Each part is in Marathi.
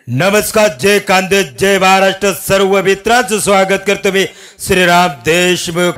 नमस्कार, जय कांदेज, जय महाराष्ट्र. सर्व मित्रांचं स्वागत करतो मी श्रीराम देशमुख.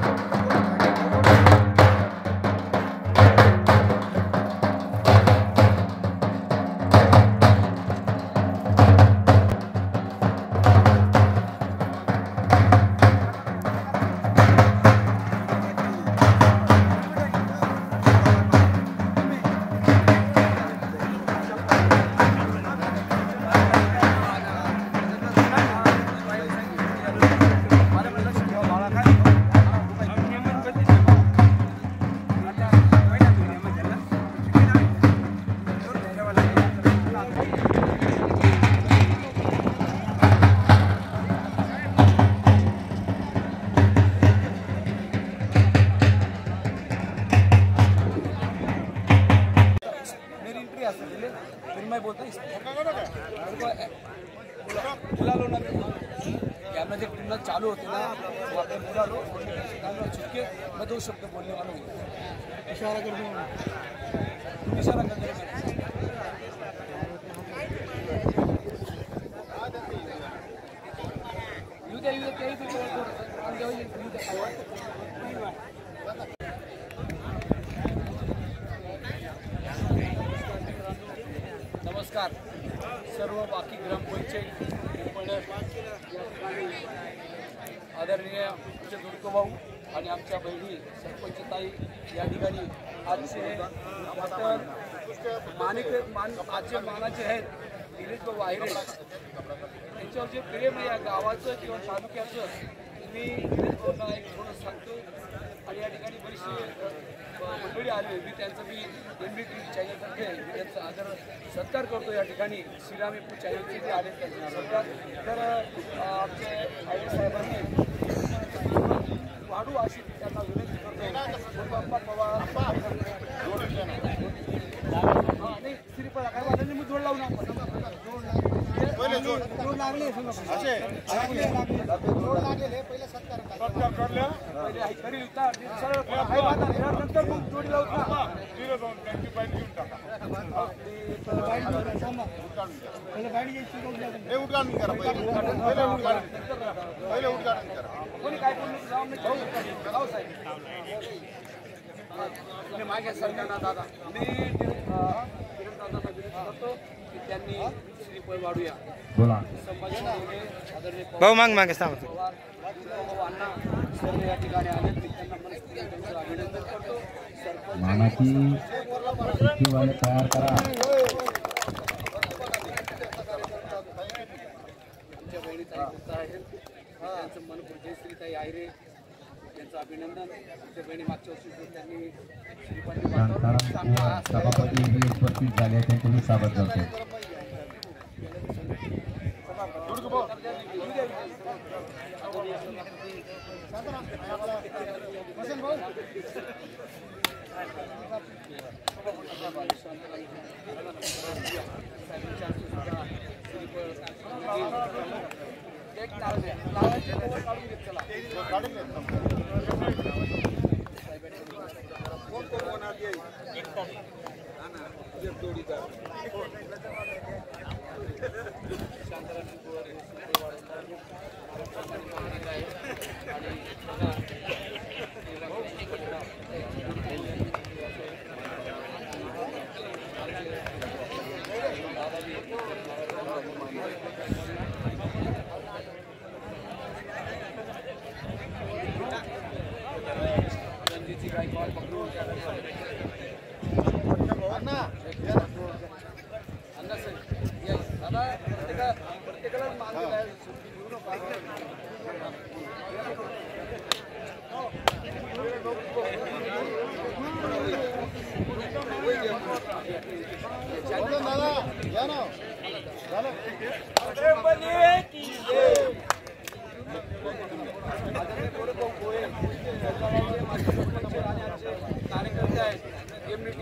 चालू होते ना वो अपने बुला लो छुपके मैं 2 शब्द बोलने वाला हूँ. इशारा कर दूँ, इशारा कर दे. नमस्कार सर्व बाकी ग्रामपंचायत आदरणीय आमचे दुर्गो भाऊ आणि आमच्या बहिणी सरपंच ताई या ठिकाणी आजचे आजचे मानाचे आहेत दिलीप भाऊ वाहिरे त्यांच्यावर जे प्रेम आहे या गावाचं किंवा तालुक्याचं मी त्यांना एक थोडं सांगतो. आणि या ठिकाणी बरीचशी मंडळी आली. मी त्यांचं MBT चॅनलतर्फे त्यांचा आदर सत्कार करतो. या ठिकाणी श्रीराम चॅनलचे जे आले त्यांचा सत्कार. तर आमचे आय साहेबांनी वाढू अशी त्यांना विनंती करतो. पवार नाही श्रीपद काय वाटलं मी जोड लावून जोड लागले पहिले सत्कार करी नंतर मग जोडी लावतो. कोणी काय मागे सरकारना दादा मी दादाला विनंती करतो की त्यांनी श्रीपद वाढूया बोला भाऊ मागे सांगतो अण्णा सर्व या ठिकाणी आले. मी त्यांना त्यांचं अभिनंदन करतो. मानाची तयार करा. आमच्या बहिणीचा आहे त्यांचं मनपूर जयश्रीताई आयरे यांचं अभिनंदन. आमच्या बहिणी मागच्या वर्षी त्यांनी सभापती उपस्थित झाले त्यांचे स्वागत करतो. कार्यकर्ते आहेत MBT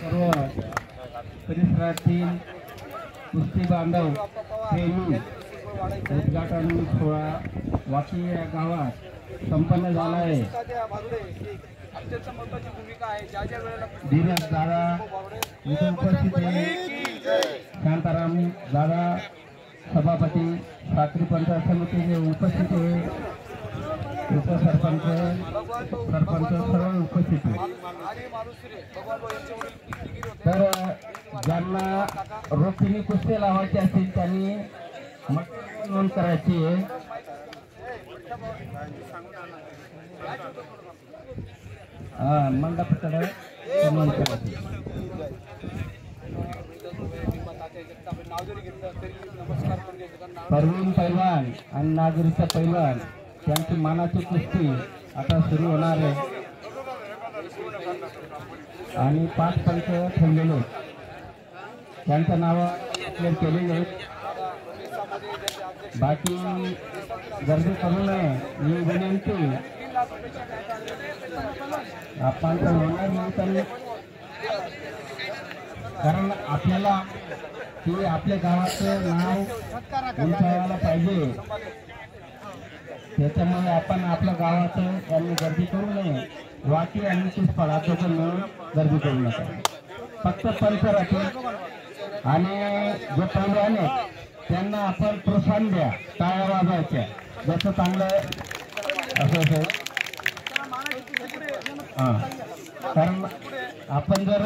सर्व परिसरातील कुस्ती बांधव प्रेमी उद्घाटन सोहळा वाकी या गावात संपन्न झाला आहे. अत्यंत महत्त्वाची भूमिका आहे. ज्या ज्या वेळेला धीरज दादा इथे उपस्थित आहे शांताराम दादा सभापती सात्री पंचायत समितीचे उपस्थित आहे उपसरपंच सरपंच सर्व उपस्थित आहे. तर ज्यांना रोखीने कुस्ती लावायची असतील त्यांनी नोंद करायची आहे. मंडपाकडे नोंद करायची. परवीन पैलवान आणि नागरीचा पैलवान त्यांची मानाची कुस्ती आता सुरू होणार आहे आणि 5 पंच ठेवलेले त्यांचं नाव क्लिअर केलेले आहेत. बाकी गर्दी करू नये ही विनंती. आपण तर होणार नाही तर कारण आपल्याला की आपल्या गावाचं नाव उंचावायला पाहिजे. त्याच्यामुळे आपण आपल्या गावाचं यांनी गर्दी करू नये. वाकी आणि तीच फळाचं मिळून गर्दी करू नका. फक्त पंच राहतील आणि जे पैलवान आहेत त्यांना आपण प्रोत्साहन द्या. टाळ्या वाजवायच्या जसं चांगलं असं असेल. हां कारण आपण जर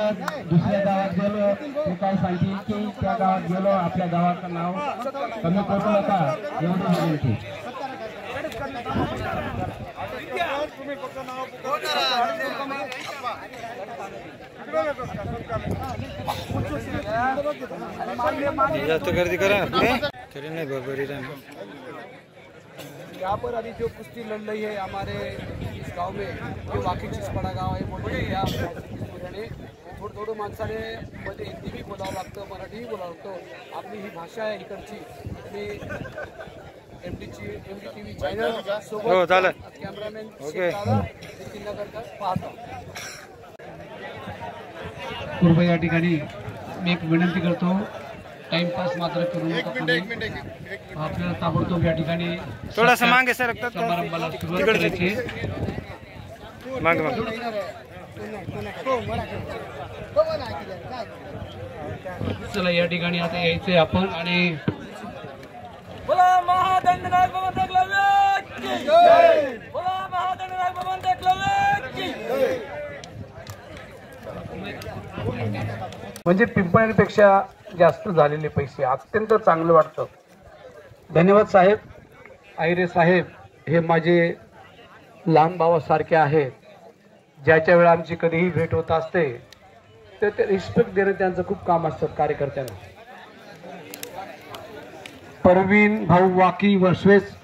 दुसऱ्या गावात गेलो ते काय सांगतील की त्या गावात गेलो आपल्या गावाचं नाव कमी करू नका एवढं विनंती. जास्त गर्दी करा तरी नाही बरोबर. यहाँ पर अभी जो कुश्ती लड़ रही है हमारे इस गांव में जो वाकी चिसपड़ा गाव आहे मोठे या थोडं माणसाने मध्ये हिंदी बी बोलावं लागतं मराठीही बोलावं लागतं. आपली ही भाषा आहे इकडची. तुम्ही MDTV चॅनल सोबत कॅमेरामॅन नगरकर पाहता. कृपया या ठिकाणी मी एक विनंती करतो टाइमपास मात्र करू नका. आपल्याला ताबडतोब या ठिकाणी थोडासा मागे सर समारंभाला सुरुवात करायची. मागे मागे चला या ठिकाणी आता यायचंय आपण आणि बोला महादंडनायक बाबा एकलव्य की जय. बोला महादंडनायक बाबा एकलव्य की जय. म्हणजे पिंपळापेक्षा जास्त झालेले पैसे अत्यंत चांगलं वाटतं. धन्यवाद साहेब. आहिरे साहेब हे माझे लहान भावासारखे आहेत. ज्याच्या वेळा आमची कधीही भेट होत असते तर ते रिस्पेक्ट देणं त्यांचं खूप काम असतं कार्यकर्त्यांना. परवीन भाऊ वाकी वर्षवेस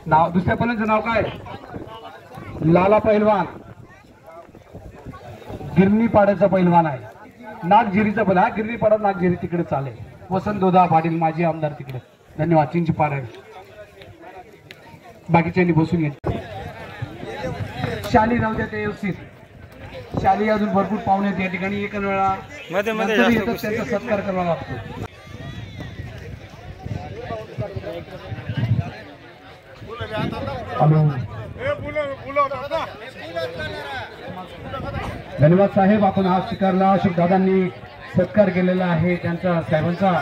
नाव. दुसऱ्या पहिल्यांचं नाव काय? लाला पैलवान गिरणी पाड्याचा पैलवान आहे. नागझिरीचा पण हा गिरणी पाडा नागझिरी तिकडे चालेल. वसंत दोदा पाटील माजी आमदार तिकडे. धन्यवाद. चिंचपाड आहे. बाकीच्यांनी बसून येत. शाली राहू द्या ते व्यवस्थित. शाली अजून भरपूर पाहुणे आहेत या ठिकाणी. एका वेळा मध्ये मध्ये त्यांचा सत्कार करावा लागतो. धन्यवाद साहेब. आपण आज स्वीकारला. अशोक दादांनी सत्कार केलेला आहे त्यांचा साहेबांचा.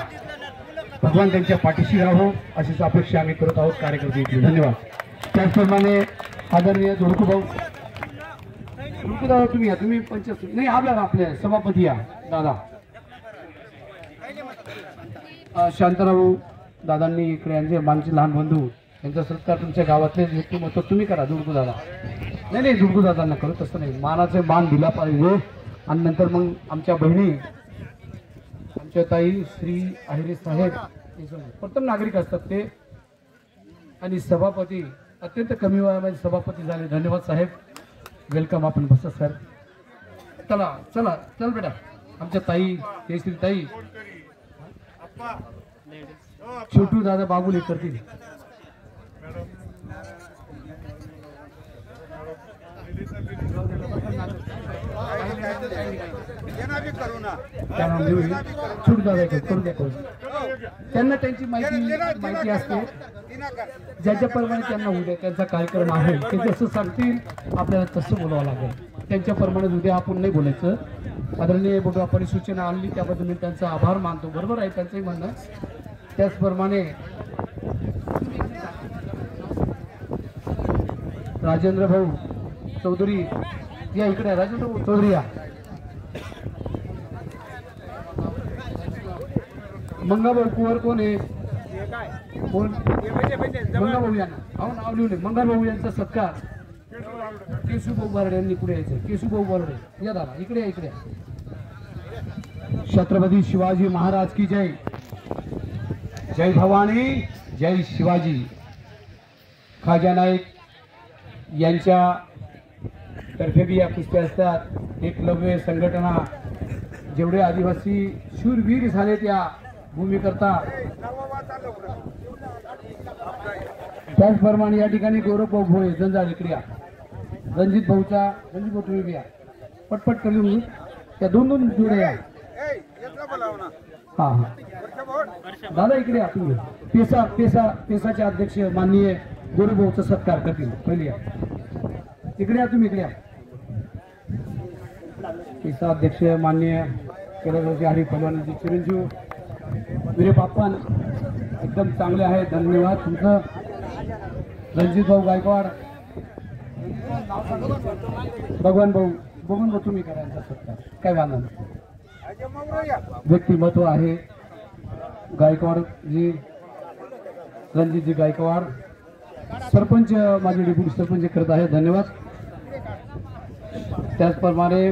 भगवान त्यांच्या पाठीशी राहो अशीच अपेक्षा आम्ही करत आहोत कार्यकर्ते. धन्यवाद. त्याचप्रमाणे आदरणीय धुडकू भाऊ. धुडकू दादा तुम्ही या. तुम्ही पंचायत नाही आपल्या सभापती या दादा. शांताराम दादांनी इकडे यांचे मानचे लहान बंधू यांचा सत्कार तुमच्या गावातले व्यक्तिमत्व तुम्ही करा. धुडकू दादा नाही धुडकू दादांना करू तसं नाही. मानाचे मान दिला पाहिजे. आणि नंतर मग आमच्या बहिणी आमच्या ताई श्री आहिरे साहेब प्रथम नागरिक असतात ते. आणि सभापती अत्यंत कमी वयामध्ये सभापती झाले. धन्यवाद साहेब. वेलकम. आपण बसा सर. चला चला चल बेटा. आमच्या ताई जयश्री ताई छोटू दादा बाबुले करतील. छोटू दादा करू द्या. त्यांना त्यांची माहिती असते. ज्याच्याप्रमाणे त्यांना उद्या त्यांचा कार्यक्रम आहे ते जसं सांगतील आपल्याला तसं बोलावं लागेल. त्यांच्याप्रमाणे उद्या आपण नाही बोलायचं. आदरणीय बघू आपण सूचना आणली त्याबद्दल मी त्यांचा आभार मानतो. बरोबर आहे त्यांचंही म्हणणं. त्याचप्रमाणे राजेंद्र भाऊ चौधरी या इकडे. राजेंद्र भाऊ चौधरी या. मंगाभाऊ कुवर कोण आहे? कोण? मंगाभाऊ यांना अहो नाव लिहून मंगाभाऊ यांचा सत्कार केशूभाऊ बारडे यांनी पुढे यायचं. केशूभाऊ बारडे या दादा इकडे या. इकडे छत्रपती शिवाजी महाराज की जय. जय भवानी जय शिवाजी. खाजा नाईक यांच्या तर्फे बी या कुस्त्या असतात. एकलव्य संघटना जेवढे आदिवासी शूरवीर झाले त्या भूमीकरता. त्याचप्रमाणे या ठिकाणी गौरवभाऊ भोये जंजाळ इकडे या. रणजित भाऊ तुम्ही बी या. पटपट करून त्या दोन जोड्या या. हा हा दादा इकडे या तुम्ही. पेसाचे अध्यक्ष माननीय गौरवभाऊचा सत्कार करतील. पहिले या इकडे या. तुम्ही इकडे या. पेसा अध्यक्ष माननीय केरळचे हरी पहलवानांचे चिरंजीव विरे पाप्पन एकदम चांगले आहे. धन्यवाद तुमचं. रणजित भाऊ गायकवाड भगवान भाऊ तुम्ही करा यांचा सत्कार. काय वांधा व्यक्तिमत्व आहे गायकवाड जी. रणजितजी गायकवाड सरपंच माझे डेप्युटी सरपंच करत आहे. धन्यवाद. त्याचप्रमाणे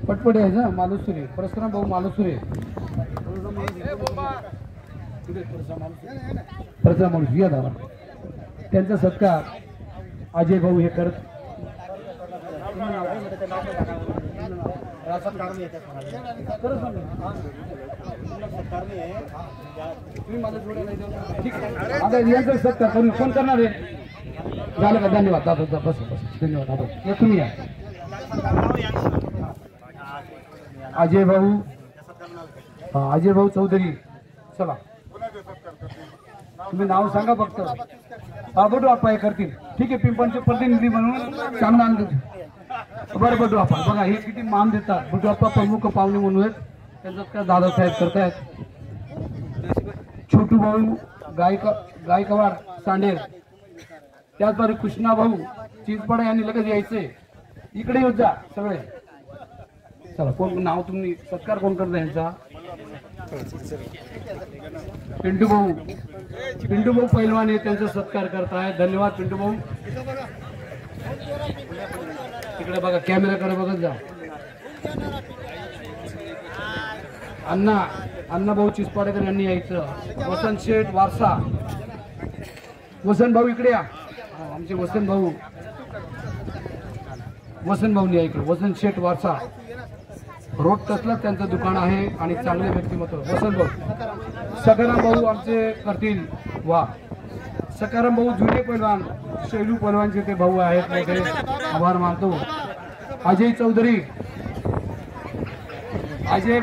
पटपट यायचं मालुसुरे परशुराम भाऊ मालुसुरे. परशुराम माणूस या दादा. त्यांचा सत्कार अजय भाऊ हे करत. यांचा सत्कार करून कोण करणार आहे? झालं का? धन्यवाद दादा. बस धन्यवाद दादा. तुम्ही या. अजय भाऊ चौधरी. चला तुम्ही नाव सांगा फक्त. बटू आप्पा हे करतील. ठीक आहे. पिंपळचे प्रतिनिधी म्हणून चांगला बरं बटू आप्पा बघा हे किती मान देतात. बटू आप्पा प्रमुख पाहुणे म्हणून आहेत. त्यांच्यात काय दादासाहेब करतायत. छोटू भाऊ गायकवाड सांडेर. त्याचबरोबर कृष्णा भाऊ चिंचपाडा यांनी लगेच यायचे. इकडे येत जा सगळे. चला कोण नाव तुम्ही सत्कार कोण करता यांचा? पिंटू भाऊ पैलवान त्यांचा सत्कार करताय. धन्यवाद पिंटू भाऊ. इकडे बघा कॅमेराकडे बघत जा. अण्णा भाऊ चिसपाडेकर यांनी यायचं. वसंत शेठ वारसा. वसंत भाऊ इकडे या. आमचे वसंत भाऊनी या इकडे. वसंत शेठ वारसा रोड टचला त्यांचं दुकान आहे आणि चांगले व्यक्तिमत्व. वसंत भाऊ. सकाराम भाऊ आमचे करतील. वा सकाराम भाऊ जुने पैलवान शैलू पैलवानचे ते भाऊ आहेत. मोठे आभार मानतो. अजय भाऊ चौधरी. अजय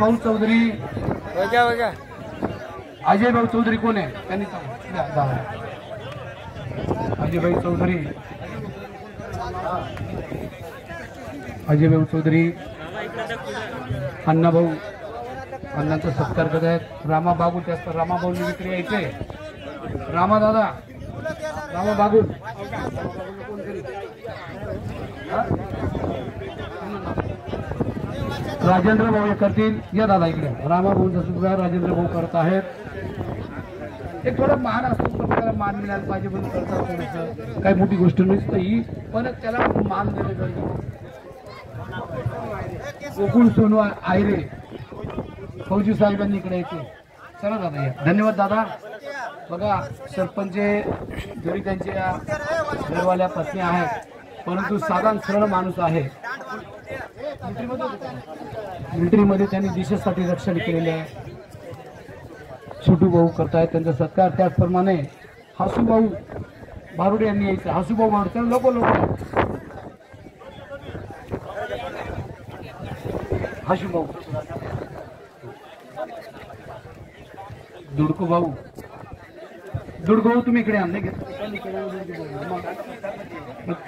भाऊ चौधरी कोण आहे? त्यांनी अजय भाऊ चौधरी. अण्णांचा सत्कार करत आहेत. रामा बागुल. त्याच रामा भाऊ इकडे यायचे. रामा बागुल. राजेंद्र भाऊ करतील. या दादा इकडे. रामा भाऊंचा सुद्धा राजेंद्र भाऊ करत आहेत. एक थोडं मान असतो प्रत्येकाला मान मिळायला पाहिजे म्हणून करतात. थोडंसं काही मोठी गोष्ट नसतं ही पण त्याला मान देणं गरजेचं. गोकुळ सोनवार आयरे फौजी साहेबांनी इकडे यायचे. चला दादा या. धन्यवाद दादा. बघा सरपंच जरी त्यांच्या घरवाल्या पत्नी आहेत परंतु साधारण सरळ माणूस आहे. मिलिटरीमध्ये त्यांनी देशासाठी रक्षण केलेले आहे. छोटू भाऊ करतायत त्यांचा सत्कार. त्याचप्रमाणे हासूभाऊ बारुडे यांनी यायचं. हासूभाऊ बारुडे लोक हाशू भाऊ. दुडको भाऊ तुम्ही इकडे आणले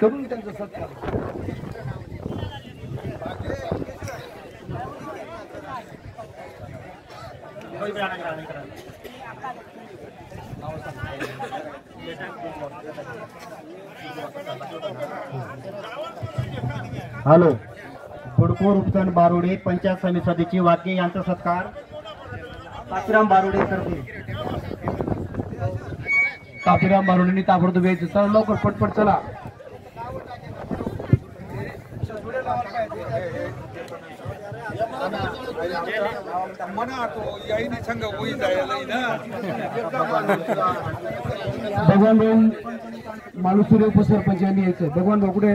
करून त्यांचा सत्कार. हॅलो बुडको उपसन बारुडे पंचायत समिती सदस्य वाक्य यांचा सत्कार काशीराम बारुडे करते. काशीराम बारुडेंनी ताबडतोब यायचं. चला लवकर पटपट चला. भगवान भाऊ मालुसुरे उपसरपंच यांनी यायचं. भगवान भाऊ कुठे?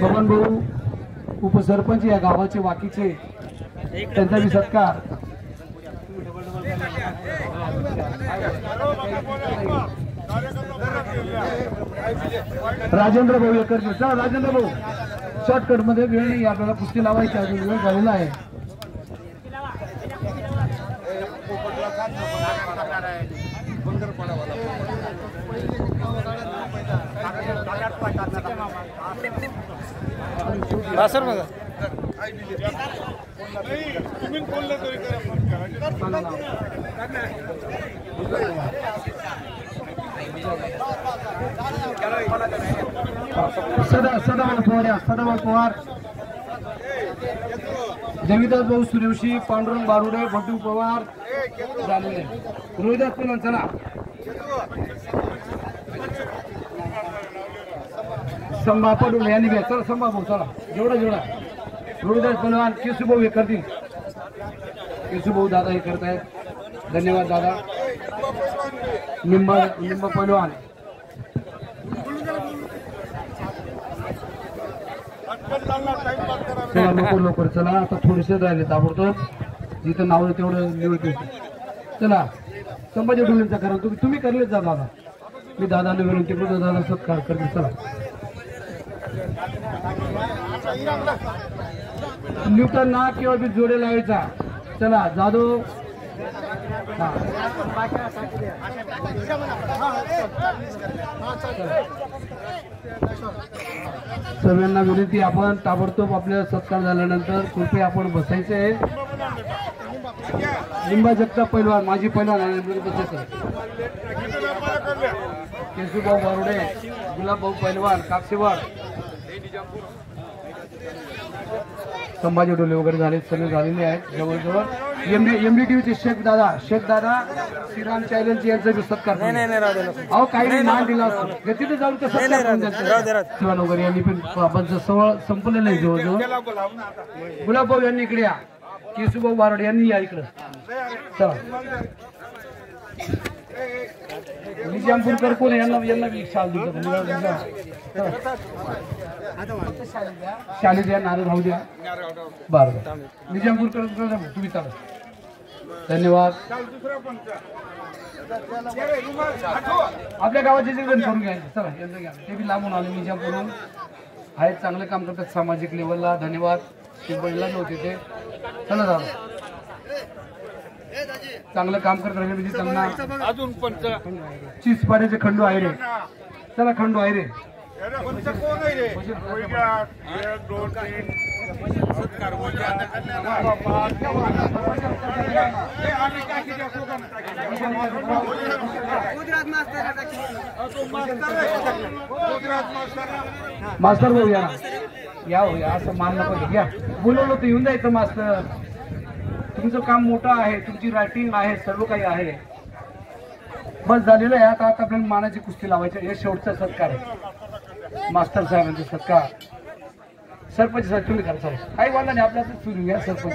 भगवान भाऊ उपसरपंच या गावाचे वाकीचे, त्यांचा बी सत्कार. राजेंद्र भाऊ एकरकर. चला राजेंद्र भाऊ, शॉर्टकट मध्ये वेळ नाही आपल्याला, कुस्ती लावायची अजून वेळ झालेला आहे. सर बघा सदाभाऊ पवार, जमीदार भाऊ सूर्यवंशी, पांडुरंग बारुडे, भट्टू पवार झालेले. रोहिदास पवार चला. संभा पडून यांनी घ्या. चला संभा भाऊ चला. जेवढा रोहिदास पवार, केशू भाऊ हे करतील. केशू भाऊ दादा हे करत आहेत. धन्यवाद दादा. निंबा पहलवान. चला लवकर चला. आता थोडेसे राहिले ताबडतोब. जिथं नाव आहे तेवढं निवडते. चला संभाजी डोलेंचा करा. तुम्ही करलेच जा दादा. मी दादाने विनंती करतो. दादा सत्कार करते. चला न्यूटन ना किंवा बी जोडे लावायचा. चला जाधव. सर्वांना विनंती, आपण ताबडतोब आपल्या सत्कार झाल्यानंतर कृपया आपण बसायचे. लिंबा जगताप पैलवान, माजी पैलवान आणि बसायचं. केशूभाऊ बारुडे, गुलाबभाऊ पैलवान, कापसेवाड, संभाजी डोले वगैरे झाले, सगळे झालेले आहेत. जवळजवळ MDTVचे शेख दादा श्रीराम चॅलेंज यांचा बी सत्कार. अहो काही मान दिला असतो तिथे जाऊन ते सत्कार वगैरे यांनी पण आपण सवळ संपलेलं आहे जवळजवळ. गुलाबभाऊ यांनी इकडे या. केशूभाऊ बारुडे यांनी या इकडं. चला निजामपूरकर कोण यांना शाल शाली द्या, नारळ राहू द्या. बरं निजामपूरकर तुम्ही चला. धन्यवाद. आपल्या गावाचे जे करून घ्यायचे. चला यांचं घ्या. ते बी लांबून आले निजामपूरहून आहेत. चांगले काम करतात सामाजिक लेवलला. धन्यवाद. शिवबळीला नव्हते ते. चला दादा चांगलं काम करत राहिले. त्यांना अजून पण चिसपाड्याचे खंडू आहे रे. चला खंडू आहे रे. मास्तर भाऊ या हो या. असं मान नको घ्या. बोलवलं तर येऊन जायचं मास्तर. तुमचं काम मोठं आहे, तुमची रायटिंग आहे, सर्व काही आहे. बस झालेलं आहे. आता आपल्याला मानाची कुस्ती लावायची. हे शेवटचा सत्कार आहे. मास्टर साहेबांचा सत्कार. सरपंच साहेब तुम्ही करा. सर काही वाला नाही आपल्या सुरू घ्या. सरपंच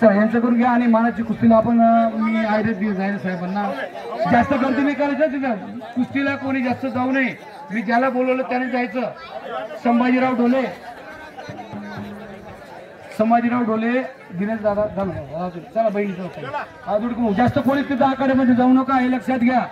चला यांचं करून घ्या. आणि मानाची कुस्तीला आपण मी आयरेत जाईल साहेबांना. जास्त गर्दी नाही करायचं तिथं. कुस्तीला कोणी जास्त जाऊ नये. मी ज्याला बोलवलं त्याने जायचं. संभाजीराव डोले, दिनेश दादा. चला बहिणी जास्त कोणी तिथं आखाड्यामध्ये जाऊ नका हे लक्षात घ्या.